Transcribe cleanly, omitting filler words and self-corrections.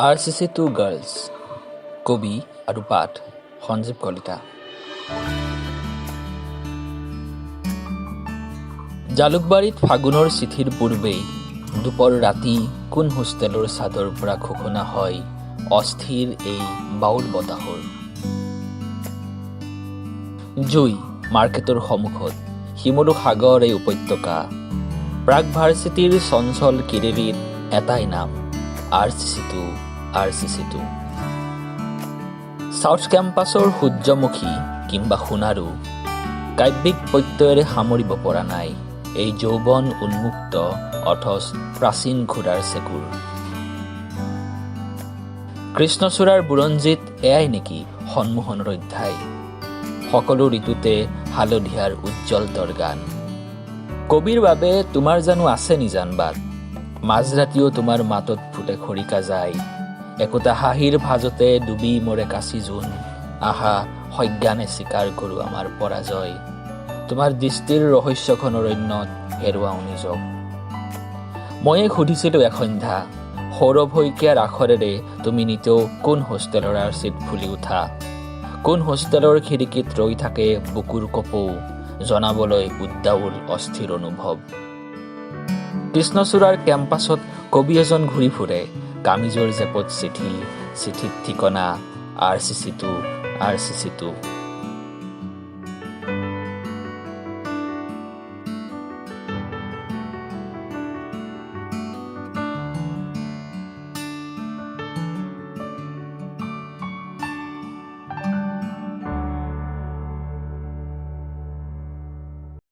RCC2 Girls কবি আৰু পাঠ সঞ্জীৱ কলিতা। জালুকবাৰীত ফাগুনৰ চিঠিৰ পূৰ্বেই দুপৰ ৰাতি কোন হোষ্টেলৰ চাদৰ পৰা খোখনা হয় অস্থিৰ এই বাউল বতাহৰ। জুই মাৰ্কেটৰ সন্মুখত শিমলু সাগৰ এই উপত্যকা। প্ৰাগ ভাৰ্চিটিৰ চঞ্চল কিৰিৰিত এটাই নাম RCC2। সাউথ কেম্পাছৰ সূৰ্যমুখী কিম্বা সোণাৰু কাব্যিক প্ৰত্যয়েৰে সামৰিব পৰা নাই এই যৌৱন উন্মুক্ত অথচ প্ৰাচীন ঘোঁৰাৰ চেকুৰ। কৃষ্ণচূড়াৰ বুৰঞ্জীত এয়াই নেকি সন্মোহনৰ অধ্যায়, সকলো ঋতুতে হালধীয়াৰ উজ্জ্বল তৰগান। কবিৰ বাবে তোমাৰ জানো আছে নিজান বাট, মাজৰাতিও তোমাৰ মাতত ফুটে খৰিকা যায়। একোটা হাঁহিৰ ভাজতে ডুবি মৰে কাচি জোন, আহা সজ্ঞানে স্বীকাৰ কৰোঁ আমাৰ পৰাজয়। তোমাৰ দৃষ্টিৰ ৰহস্যখন অৰণ্যত হেৰুৱাও নিজক। ময়ে সুধিছিলোঁ এসন্ধ্যা সৌৰভ শইকীয়াৰ আখৰেৰে তুমি নিতেও কোন হোষ্টেলৰ আৰ্চিত ফুলি উঠা, কোন হোষ্টেলৰ খিৰিকীত ৰৈ থাকে বুকুৰ কপৌ জনাবলৈ উদ্দাউল অস্থিৰ অনুভৱ। কৃষ্ণচূড়াৰ কেম্পাছত কবি এজন ঘূৰি ফুৰে কামিজৰ জেপত চিঠিত ঠিকনা RCC2।